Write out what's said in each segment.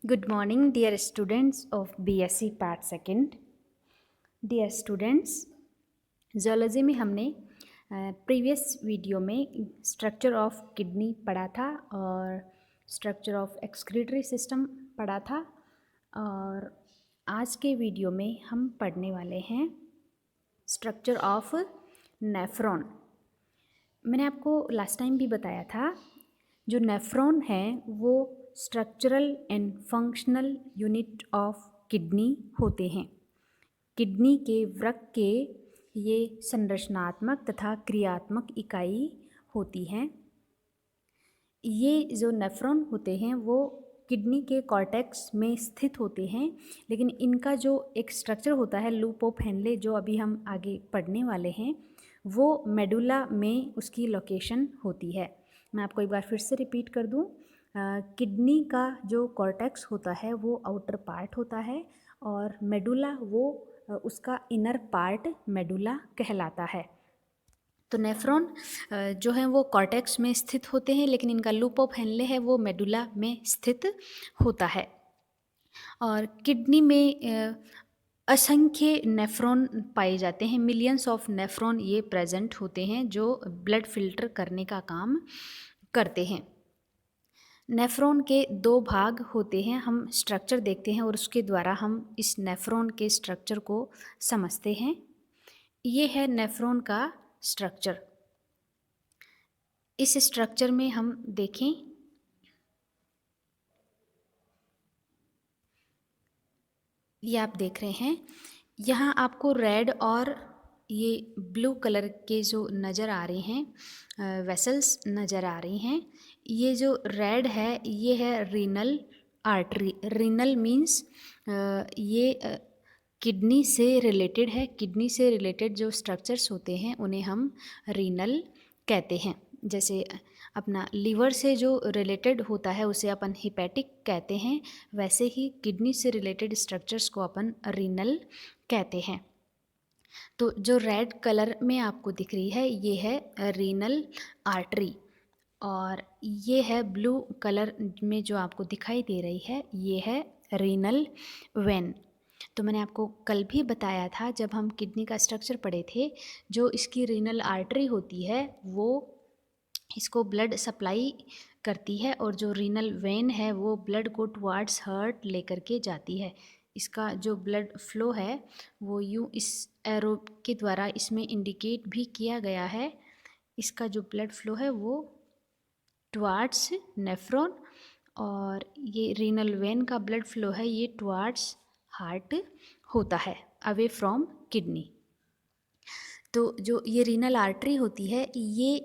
Good morning, dear students of BSc Part Second. Dear students, zoology में हमने previous video में structure of kidney पढ़ा था और स्ट्रक्चर ऑफ एक्सक्रीटरी सिस्टम पढ़ा था और आज के वीडियो में हम पढ़ने वाले हैं स्ट्रक्चर ऑफ नेफ्रॉन। मैंने आपको लास्ट टाइम भी बताया था जो नेफ्रॉन है वो structural and functional unit of kidney होते हैं। किडनी के वृक्क के ये संरचनात्मक तथा क्रियात्मक इकाई होती हैं। ये जो नेफ्रॉन होते हैं वो किडनी के कॉर्टेक्स में स्थित होते हैं, लेकिन इनका जो एक स्ट्रक्चर होता है लूप ऑफ हेनले जो अभी हम आगे पढ़ने वाले हैं वो मेडुला में उसकी लोकेशन होती है। मैं आपको एक बार फिर से रिपीट कर दूं, किडनी का जो कॉर्टेक्स होता है वो आउटर पार्ट होता है और मेडुला वो उसका इनर पार्ट मेडुला कहलाता है। तो नेफ्रॉन जो है वो कॉर्टेक्स में स्थित होते हैं, लेकिन इनका लूप ऑफ हेनले है वो मेडुला में स्थित होता है। और किडनी में असंख्य नेफ्रॉन पाए जाते हैं, मिलियंस ऑफ नेफ्रॉन ये प्रेजेंट होते हैं जो ब्लड फिल्टर करने का काम करते हैं। नेफ्रॉन के दो भाग होते हैं, हम स्ट्रक्चर देखते हैं और उसके द्वारा हम इस नेफ्रॉन के स्ट्रक्चर को समझते हैं। ये है नेफ्रॉन का स्ट्रक्चर। इस स्ट्रक्चर में हम देखें, ये आप देख रहे हैं, यहाँ आपको रेड और ये ब्लू कलर के जो नज़र आ रहे हैं वेसल्स नज़र आ रही हैं। ये जो रेड है ये है रीनल आर्टरी। रीनल मीन्स ये किडनी से रिलेटेड है। किडनी से रिलेटेड जो स्ट्रक्चर्स होते हैं उन्हें हम रीनल कहते हैं। जैसे अपना लीवर से जो रिलेटेड होता है उसे अपन हिपैटिक कहते हैं, वैसे ही किडनी से रिलेटेड स्ट्रक्चर्स को अपन रीनल कहते हैं। तो जो रेड कलर में आपको दिख रही है ये है रीनल आर्टरी और ये है ब्लू कलर में जो आपको दिखाई दे रही है ये है रीनल वेन। तो मैंने आपको कल भी बताया था जब हम किडनी का स्ट्रक्चर पढ़े थे, जो इसकी रीनल आर्टरी होती है वो इसको ब्लड सप्लाई करती है और जो रीनल वेन है वो ब्लड को टुवार्ड्स हार्ट लेकर के जाती है। इसका जो ब्लड फ्लो है वो यूँ इस एरो के द्वारा इसमें इंडिकेट भी किया गया है। इसका जो ब्लड फ्लो है वो टुवार्ड्स नेफ्रॉन और ये रीनल वेन का ब्लड फ्लो है ये टुवार्ड्स हार्ट होता है, अवे फ्रॉम किडनी। तो जो ये रीनल आर्टरी होती है ये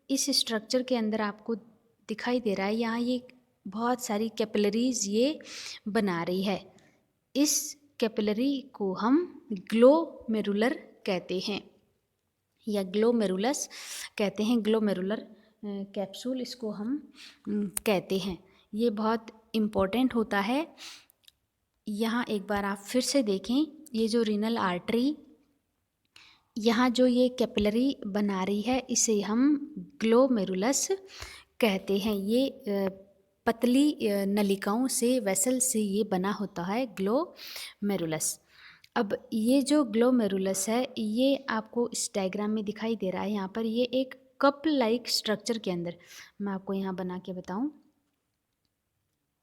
इस स्ट्रक्चर के अंदर आपको दिखाई दे रहा है, यहाँ ये बहुत सारी कैपिलरीज ये बना रही है। इस कैपिलरी को हम ग्लोमेरुलर कहते हैं या ग्लोमेरुलस कहते हैं। ग्लोमेरुलर कैप्सूल इसको हम कहते हैं। ये बहुत इम्पोर्टेंट होता है। यहाँ एक बार आप फिर से देखें, ये जो रीनल आर्टरी यहाँ जो ये कैपिलरी बना रही है इसे हम ग्लोमेरुलस कहते हैं। ये पतली नलिकाओं से वेसल से ये बना होता है ग्लोमेरुलस। अब ये जो ग्लोमेरुलस है ये आपको इस डायग्राम में दिखाई दे रहा है। यहाँ पर ये एक कप लाइक स्ट्रक्चर के अंदर, मैं आपको यहाँ बना के बताऊँ,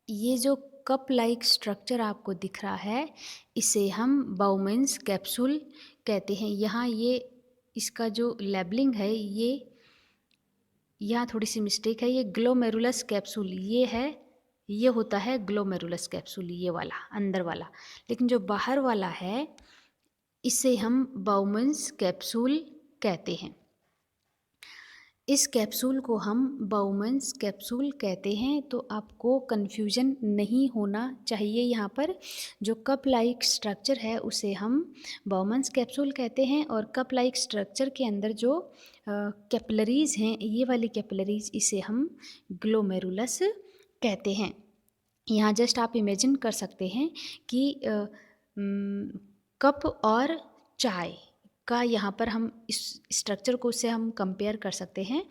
ये जो कप लाइक स्ट्रक्चर आपको दिख रहा है इसे हम बाउमेंस कैप्सूल कहते हैं। यहाँ ये इसका जो लेबलिंग है ये यहाँ थोड़ी सी मिस्टेक है, ये ग्लोमेरुलस कैप्सूल ये है, ये होता है ग्लोमेरुलस कैप्सूल ये वाला अंदर वाला, लेकिन जो बाहर वाला है इसे हम बाउमेंस कैप्सूल कहते हैं। इस कैप्सूल को हम बाउमेंस कैप्सूल कहते हैं। तो आपको कन्फ्यूजन नहीं होना चाहिए। यहाँ पर जो कप लाइक स्ट्रक्चर है उसे हम बाउमेंस कैप्सूल कहते हैं और कप लाइक स्ट्रक्चर के अंदर जो कैपिलरीज़ हैं ये वाली कैपिलरीज़ इसे हम ग्लोमेरुलस कहते हैं। यहाँ जस्ट आप इमेजिन कर सकते हैं कि कप और चाय का यहाँ पर हम इस स्ट्रक्चर को से हम कंपेयर कर सकते हैं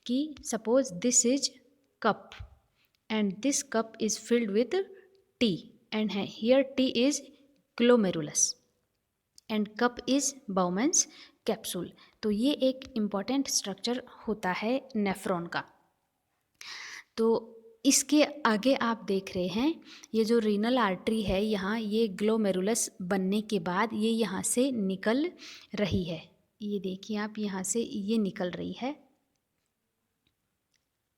कि suppose this is cup and this cup is filled with T and here T is glomerulus and cup is Bowman's capsule। तो ये एक इम्पॉर्टेंट स्ट्रक्चर होता है नेफ्रॉन का। तो इसके आगे आप देख रहे हैं ये जो रीनल आर्टरी है, यहाँ ये ग्लोमेरुलस बनने के बाद ये यहाँ से निकल रही है। ये देखिए आप, यहाँ से ये निकल रही है,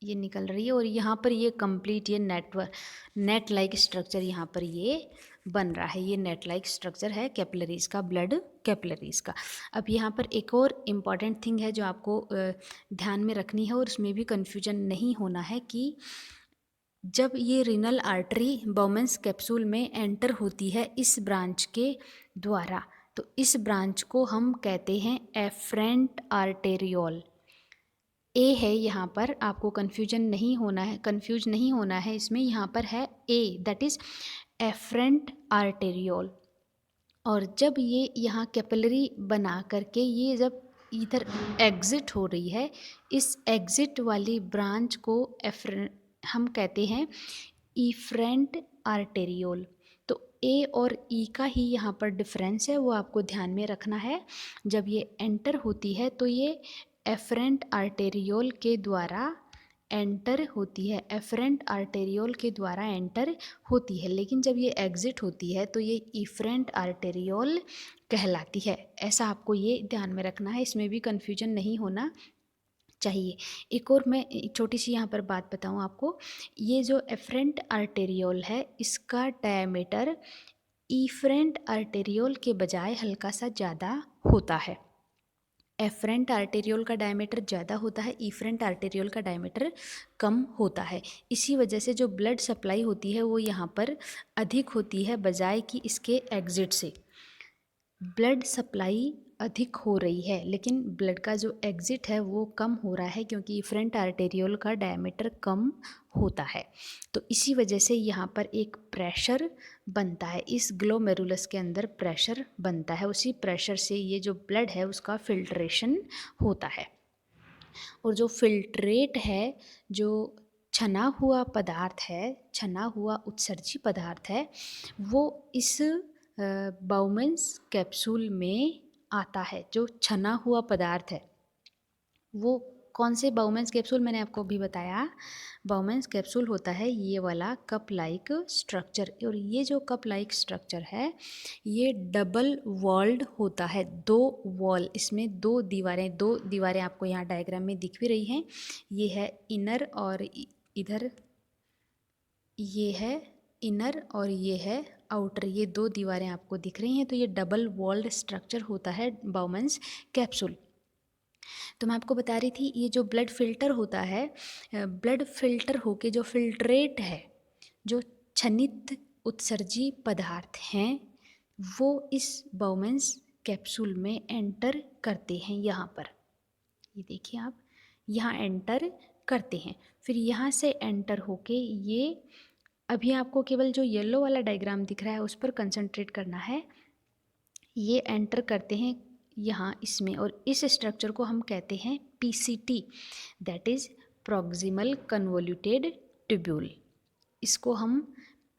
ये निकल रही है और यहाँ पर ये कंप्लीट ये नेट लाइक स्ट्रक्चर यहाँ पर ये बन रहा है। ये नेट लाइक स्ट्रक्चर है कैपिलरीज का, ब्लड कैपिलरीज का। अब यहाँ पर एक और इम्पॉर्टेंट थिंग है जो आपको ध्यान में रखनी है और उसमें भी कन्फ्यूजन नहीं होना है कि जब ये रीनल आर्टरी बाउमेंस कैप्सूल में एंटर होती है इस ब्रांच के द्वारा, तो इस ब्रांच को हम कहते हैं एफरेंट आर्टेरियोल। ए है यहाँ पर, आपको कंफ्यूज नहीं होना है इसमें। यहाँ पर है ए, दैट इज़ एफरेंट आर्टेरियोल। और जब ये यहाँ कैपिलरी बना करके ये जब इधर एग्ज़िट हो रही है, इस एग्ज़िट वाली ब्रांच को हम कहते हैं इफरेंट आर्टेरियोल। तो ए और ई का ही यहाँ पर डिफरेंस है, वो आपको ध्यान में रखना है। जब ये एंटर होती है तो ये एफरेंट आर्टेरियोल के द्वारा एंटर होती है, एफरेंट आर्टेरियोल के द्वारा एंटर होती है, लेकिन जब ये एग्ज़िट होती है तो ये इफरेंट आर्टेरियोल कहलाती है। ऐसा आपको ये ध्यान में रखना है, इसमें भी कन्फ्यूजन नहीं होना चाहिए। एक और मैं छोटी सी यहाँ पर बात बताऊँ आपको, ये जो एफरेंट आर्टेरियोल है इसका डायमीटर इफरेंट आर्टेरियोल के बजाय हल्का सा ज़्यादा होता है। एफरेंट आर्टेरियोल का डायमीटर ज़्यादा होता है, इफरेंट आर्टेरियोल का डायमीटर कम होता है। इसी वजह से जो ब्लड सप्लाई होती है वो यहाँ पर अधिक होती है बजाय कि इसके एग्ज़िट से। ब्लड सप्लाई अधिक हो रही है लेकिन ब्लड का जो एग्ज़िट है वो कम हो रहा है, क्योंकि इफरेंट आर्टेरियोल का डायमीटर कम होता है। तो इसी वजह से यहाँ पर एक प्रेशर बनता है, इस ग्लोमेरुलस के अंदर प्रेशर बनता है। उसी प्रेशर से ये जो ब्लड है उसका फिल्ट्रेशन होता है। और जो फिल्ट्रेट है, जो छना हुआ पदार्थ है, छना हुआ उत्सर्जी पदार्थ है, वो इस बाउमेंस कैप्सूल में आता है। जो छना हुआ पदार्थ है वो कौन से बाउमेंस कैप्सूल, मैंने आपको अभी बताया बाउमेंस कैप्सूल होता है ये वाला कप लाइक स्ट्रक्चर। और ये जो कप लाइक स्ट्रक्चर है ये डबल वॉल्ड होता है, दो वॉल, इसमें दो दीवारें आपको यहाँ डायग्राम में दिख भी रही हैं। ये है इनर और इधर ये है इनर और ये है आउटर, ये दो दीवारें आपको दिख रही हैं। तो ये डबल वॉल्ड स्ट्रक्चर होता है बाउमेंस कैप्सूल। तो मैं आपको बता रही थी ये जो ब्लड फिल्टर होता है, ब्लड फिल्टर होके जो फिल्ट्रेट है, जो छनित उत्सर्जी पदार्थ हैं, वो इस बाउमेंस कैप्सूल में एंटर करते हैं। यहाँ पर ये देखिए आप, यहाँ एंटर करते हैं। फिर यहाँ से एंटर होके ये, अभी आपको केवल जो येलो वाला डायग्राम दिख रहा है उस पर कंसंट्रेट करना है। ये एंटर करते हैं यहाँ इसमें, और इस स्ट्रक्चर को हम कहते हैं PCT, that is proximal convoluted tubule. इसको हम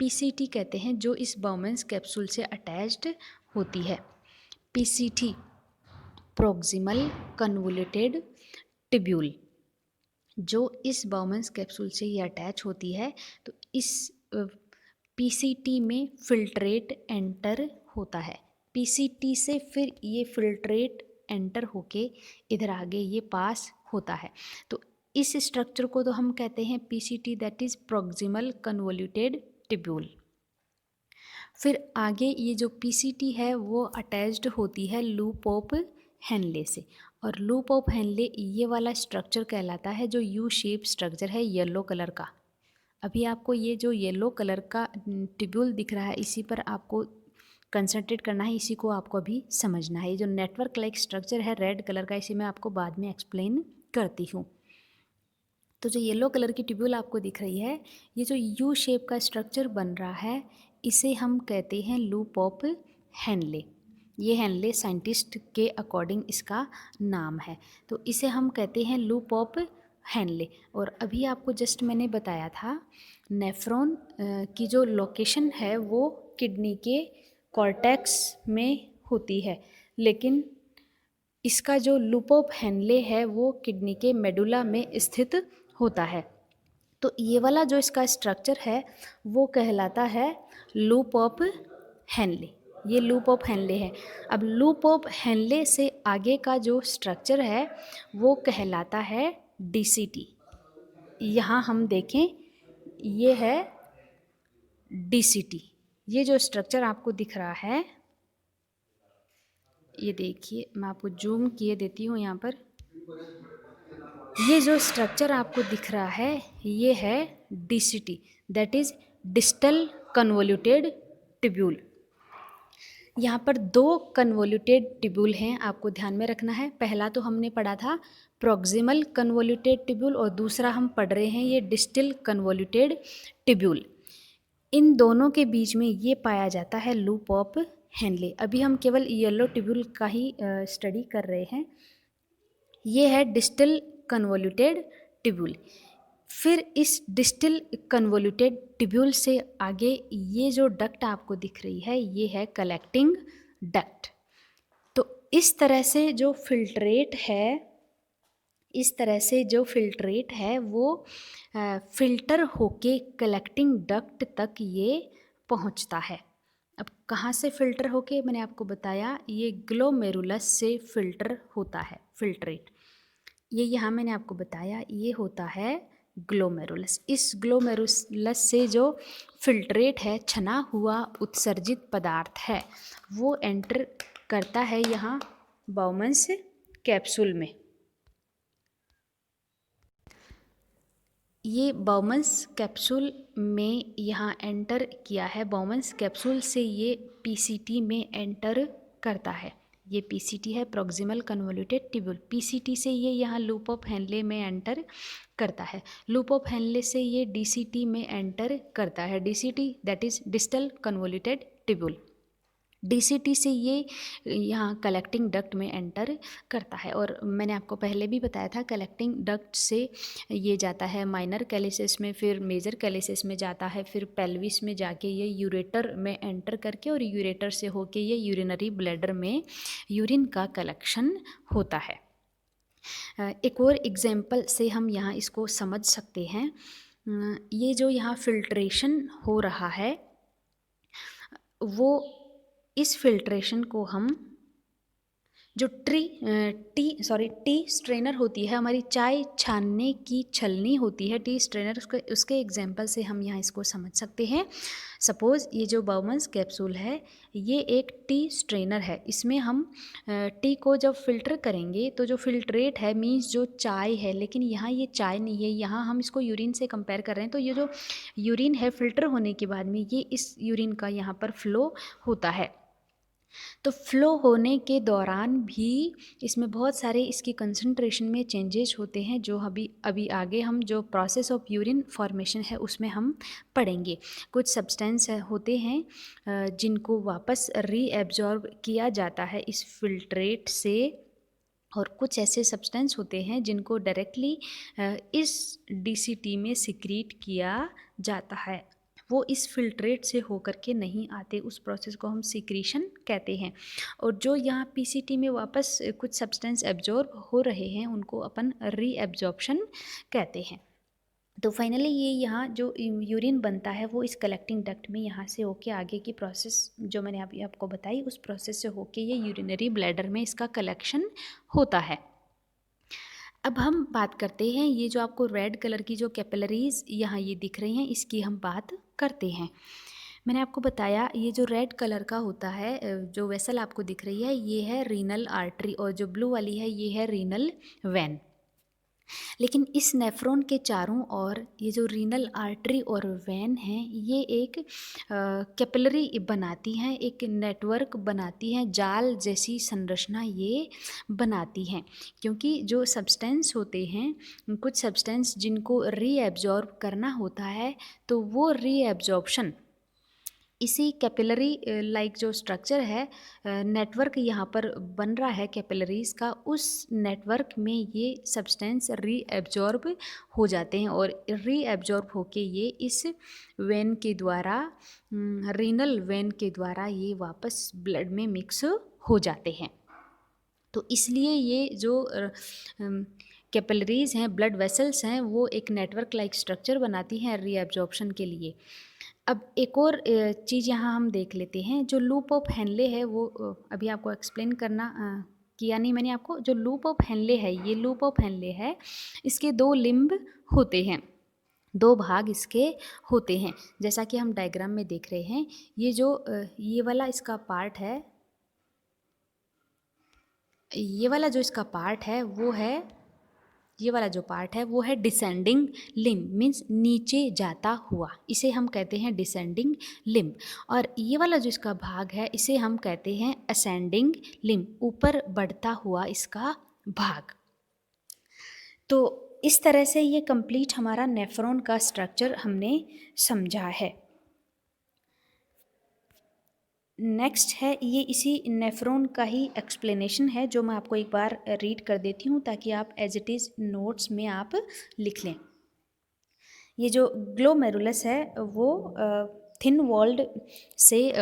पीसीटी कहते हैं, जो इस बाउमेंस कैप्सूल से अटैच्ड होती है। पीसीटी, प्रॉक्सिमल कन्वोल्यूटेड ट्यूब्यूल, जो इस बाउमेंस कैप्सूल से ये अटैच होती है। तो इस पीसीटी में फिल्ट्रेट एंटर होता है। पीसीटी से फिर ये फिल्ट्रेट एंटर होके इधर आगे ये पास होता है। तो इस स्ट्रक्चर को तो हम कहते हैं PCT, that is proximal convoluted tubule. फिर आगे ये जो पीसीटी है वो अटैच्ड होती है लूप ऑफ हेनले से, और लूप ऑफ हेनले ये वाला स्ट्रक्चर कहलाता है जो यू शेप स्ट्रक्चर है येलो कलर का। अभी आपको ये जो येलो कलर का ट्यूब्यूल दिख रहा है इसी पर आपको कंसंट्रेट करना है, इसी को आपको अभी समझना है। ये जो नेटवर्क लाइक स्ट्रक्चर है रेड कलर का, इसे मैं आपको बाद में एक्सप्लेन करती हूँ। तो जो येलो कलर की ट्यूब्यूल आपको दिख रही है, ये जो यू शेप का स्ट्रक्चर बन रहा है इसे हम कहते हैं लूप ऑफ हेनले। ये हेनले साइंटिस्ट के अकॉर्डिंग इसका नाम है। तो इसे हम कहते हैं लूप ऑफ हेनले। और अभी आपको जस्ट मैंने बताया था नेफ्रॉन की जो लोकेशन है वो किडनी के कॉर्टेक्स में होती है, लेकिन इसका जो लूप ऑफ हेनले है वो किडनी के मेडुला में स्थित होता है। तो ये वाला जो इसका स्ट्रक्चर है वो कहलाता है लूप ऑफ हेनले। ये लूप ऑफ हेनले है। अब लूप ऑफ हेनले से आगे का जो स्ट्रक्चर है वो कहलाता है डीसीटी। यहाँ हम देखें, ये है डीसीटी। ये जो स्ट्रक्चर आपको दिख रहा है, ये देखिए, मैं आपको जूम किए देती हूँ यहाँ पर। ये जो स्ट्रक्चर आपको दिख रहा है ये है DCT, that is distal convoluted tubule. यहाँ पर दो कन्वोल्यूटेड ट्यूब्यूल हैं, आपको ध्यान में रखना है। पहला तो हमने पढ़ा था प्रॉक्सिमल कन्वोल्यूटेड ट्यूब्यूल और दूसरा हम पढ़ रहे हैं ये डिस्टल कन्वोल्यूटेड ट्यूब्यूल। इन दोनों के बीच में ये पाया जाता है लूप ऑफ हेनले। अभी हम केवल येलो ट्यूब्यूल का ही स्टडी कर रहे हैं। ये है डिस्टल कन्वोल्यूटेड ट्यूब्यूल। फिर इस डिस्टल कन्वोल्यूटेड ट्यूब्यूल से आगे ये जो डक्ट आपको दिख रही है ये है कलेक्टिंग डक्ट। तो इस तरह से जो फिल्ट्रेट है वो फिल्टर होके कलेक्टिंग डक्ट तक ये पहुंचता है। अब कहाँ से फिल्टर होके, मैंने आपको बताया ये ग्लोमेरुलस से फिल्टर होता है फिल्ट्रेट। ये यहाँ मैंने आपको बताया ये होता है ग्लोमेरुलस। इस ग्लोमेरुलस से जो फिल्ट्रेट है, छना हुआ उत्सर्जित पदार्थ है, वो एंटर करता है यहाँ बाउमन्स कैप्सूल में। ये बाउमन्स कैप्सूल में यहाँ एंटर किया है। बाउमन्स कैप्सूल से ये पीसीटी में एंटर करता है। ये पीसीटी है, प्रॉक्सिमल कन्वोल्यूटेड ट्यूब्यूल। पीसीटी से ये यहाँ लूप ऑफ हेनले में एंटर करता है। लूप ऑफ हेनले से ये डीसीटी में एंटर करता है। DCT that is distal convoluted tubule. DCT से ये यहाँ कलेक्टिंग डक्ट में एंटर करता है। और मैंने आपको पहले भी बताया था कलेक्टिंग डक्ट से ये जाता है माइनर कैलिसिस में, फिर मेजर कैलिसिस में जाता है, फिर पेल्विस में जाके ये यूरेटर में एंटर करके और यूरेटर से होके ये यूरिनरी ब्लैडर में यूरिन का कलेक्शन होता है। एक और एग्जाम्पल से हम यहाँ इसको समझ सकते हैं। ये जो यहाँ फिल्ट्रेशन हो रहा है वो, इस फिल्ट्रेशन को हम जो टी स्ट्रेनर होती है, हमारी चाय छानने की छलनी होती है टी स्ट्रेनर, उसके एग्जाम्पल से हम यहाँ इसको समझ सकते हैं। सपोज़ ये जो बाउमन्स कैप्सूल है ये एक टी स्ट्रेनर है। इसमें हम टी को जब फिल्टर करेंगे तो जो फिल्ट्रेट है मीन्स जो चाय है, लेकिन यहाँ ये चाय नहीं है, यहाँ हम इसको यूरिन से कंपेयर कर रहे हैं। तो ये जो यूरिन है फिल्टर होने के बाद में ये इस यूरिन का यहाँ पर फ्लो होता है। तो फ्लो होने के दौरान भी इसमें बहुत सारे इसकी कंसंट्रेशन में चेंजेस होते हैं, जो अभी आगे हम जो प्रोसेस ऑफ यूरिन फॉर्मेशन है उसमें हम पढ़ेंगे। कुछ सब्सटेंस होते हैं जिनको वापस रीएब्जॉर्ब किया जाता है इस फिल्ट्रेट से, और कुछ ऐसे सब्सटेंस होते हैं जिनको डायरेक्टली इस डीसीटी में सिक्रीट किया जाता है। वो इस फिल्ट्रेट से होकर के नहीं आते, उस प्रोसेस को हम सिक्रीशन कहते हैं। और जो यहाँ पीसीटी में वापस कुछ सब्सटेंस एब्जॉर्ब हो रहे हैं उनको अपन रीएब्जॉर्प्शन कहते हैं। तो फाइनली ये यहाँ जो यूरिन बनता है वो इस कलेक्टिंग डक्ट में यहाँ से होके आगे की प्रोसेस जो मैंने अभी आपको बताई उस प्रोसेस से होके ये यूरिनरी ब्लैडर में इसका कलेक्शन होता है। अब हम बात करते हैं, ये जो आपको रेड कलर की जो कैपिलरीज यहाँ ये दिख रही हैं इसकी हम बात करते हैं। मैंने आपको बताया ये जो रेड कलर का होता है जो वेसल आपको दिख रही है ये है रीनल आर्टरी, और जो ब्लू वाली है ये है रीनल वेन। लेकिन इस नेफ्रॉन के चारों ओर ये जो रीनल आर्टरी और वेन हैं ये एक कैपिलरी बनाती हैं, एक नेटवर्क बनाती हैं, जाल जैसी संरचना ये बनाती हैं। क्योंकि जो सब्सटेंस होते हैं, कुछ सब्सटेंस जिनको रीएब्जॉर्ब करना होता है, तो वो रीएब्जॉर्प्शन इसी कैपिलरी लाइक जो स्ट्रक्चर है, नेटवर्क यहाँ पर बन रहा है कैपिलरीज़ का, उस नेटवर्क में ये सब्सटेंस रीएब्जॉर्ब हो जाते हैं और रीएब्जॉर्ब होके ये इस वेन के द्वारा, रीनल वेन के द्वारा ये वापस ब्लड में मिक्स हो जाते हैं। तो इसलिए ये जो कैपिलरीज़ हैं, ब्लड वेसल्स हैं, वो एक नेटवर्क लाइक स्ट्रक्चर बनाती हैं रीएब्जॉर्प्शन के लिए। अब एक और चीज़ यहाँ हम देख लेते हैं, जो लूप ऑफ हेनले है वो अभी आपको एक्सप्लेन किया नहीं मैंने आपको। जो लूप ऑफ हेनले है, ये लूप ऑफ हेनले है, इसके 2 लिम्ब होते हैं, 2 भाग इसके होते हैं, जैसा कि हम डायग्राम में देख रहे हैं। ये जो ये वाला इसका पार्ट है, ये वाला जो इसका पार्ट है वो है, ये वाला जो पार्ट है वो है डिसेंडिंग लिम्ब, मीन्स नीचे जाता हुआ, इसे हम कहते हैं डिसेंडिंग लिम्ब। और ये वाला जो इसका भाग है इसे हम कहते हैं असेंडिंग लिम्ब, ऊपर बढ़ता हुआ इसका भाग। तो इस तरह से ये कंप्लीट हमारा नेफ्रॉन का स्ट्रक्चर हमने समझा है। नेक्स्ट है, ये इसी नेफ्रॉन का ही एक्सप्लेनेशन है, जो मैं आपको एक बार रीड कर देती हूँ ताकि आप एज इट इज़ नोट्स में आप लिख लें। ये जो ग्लोमेरुलस है वो थिन वॉल्ड से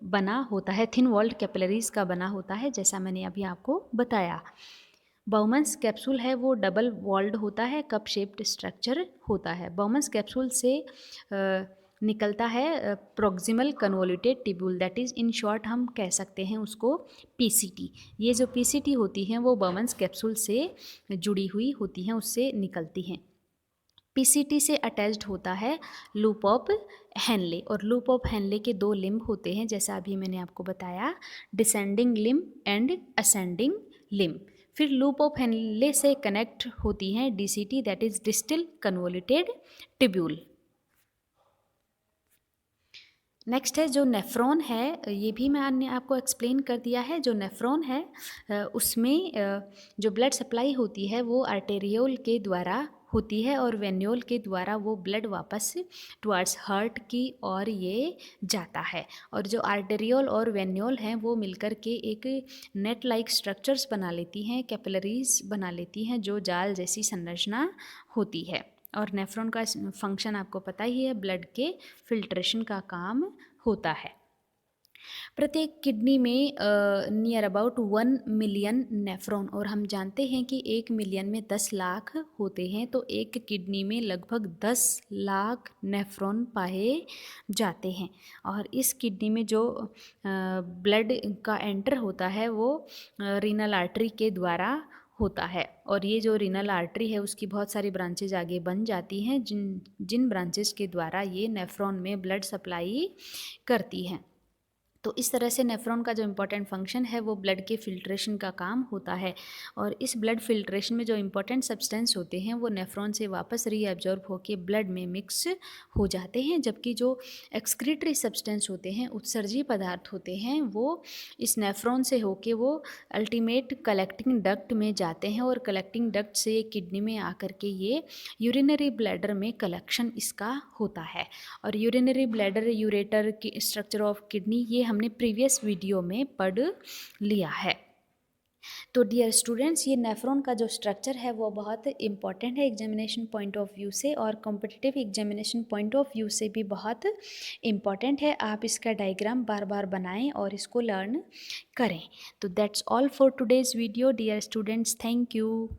बना होता है, थिन वॉल्ड कैपिलरीज का बना होता है, जैसा मैंने अभी आपको बताया। बाउमन्स कैप्सूल है वो डबल वॉल्ड होता है, कप शेप्ड स्ट्रक्चर होता है। बाउमन्स कैप्सूल से निकलता है proximal convoluted tubule, that is in short हम कह सकते हैं उसको पीसीटी। ये जो पीसीटी होती हैं वो बाउमन्स कैप्सूल से जुड़ी हुई होती हैं, उससे निकलती हैं। पीसीटी से अटैच्ड होता है लूप ऑफ हेनले, और लूप ऑफ हेनले के 2 लिम्ब होते हैं, जैसा अभी मैंने आपको बताया, descending limb and ascending limb. फिर लूप ऑफ हेनले से कनेक्ट होती हैं DCT, that is distal convoluted tubule. Next है जो नेफ्रॉन है, ये भी मैंने आपको एक्सप्लेन कर दिया है। जो नेफ्रॉन है उसमें जो ब्लड सप्लाई होती है वो आर्टेरियोल के द्वारा होती है और वेन्योल के द्वारा वो ब्लड वापस टुवर्ड्स हार्ट की ओर ये जाता है। और जो आर्टेरियोल और वेन्योल हैं वो मिलकर के एक नेट लाइक स्ट्रक्चर्स बना लेती हैं, कैपिलरीज बना लेती हैं, जो जाल जैसी संरचना होती है। और नेफ्रॉन का फंक्शन आपको पता ही है, ब्लड के फिल्ट्रेशन का काम होता है। प्रत्येक किडनी में नियर अबाउट 1 मिलियन नेफ्रॉन, और हम जानते हैं कि 1 मिलियन में 10 लाख होते हैं, तो एक किडनी में लगभग 10 लाख नेफ्रॉन पाए जाते हैं। और इस किडनी में जो ब्लड का एंटर होता है वो रीनल आर्टरी के द्वारा होता है। और ये जो रीनल आर्टरी है उसकी बहुत सारी ब्रांचेज आगे बन जाती हैं, जिन ब्रांचेज के द्वारा ये नेफ्रॉन में ब्लड सप्लाई करती हैं। तो इस तरह से नेफ्रॉन का जो इम्पोर्टेंट फंक्शन है वो ब्लड के फिल्ट्रेशन का काम होता है। और इस ब्लड फिल्ट्रेशन में जो इम्पोर्टेंट सब्सटेंस होते हैं वो नेफ्रॉन से वापस रीअब्जॉर्ब होकर ब्लड में मिक्स हो जाते हैं, जबकि जो एक्सक्रीटरी सब्सटेंस होते हैं, उत्सर्जी पदार्थ होते हैं, वो इस नेफ्रॉन से होके वो अल्टीमेट कलेक्टिंग डक्ट में जाते हैं, और कलेक्टिंग डक्ट से किडनी में आकर के ये यूरिनरी ब्लैडर में कलेक्शन इसका होता है। और यूरिनरी ब्लैडर, यूरेटर की स्ट्रक्चर ऑफ किडनी, ये हमने प्रीवियस वीडियो में पढ़ लिया है। तो डियर स्टूडेंट्स, ये नेफ्रॉन का जो स्ट्रक्चर है वो बहुत इम्पॉर्टेंट है एग्जामिनेशन पॉइंट ऑफ व्यू से, और competitive examination point of view से भी बहुत इम्पॉर्टेंट है। आप इसका डायग्राम बार बार बनाएं और इसको लर्न करें। तो that's all for today's video dear students, thank you.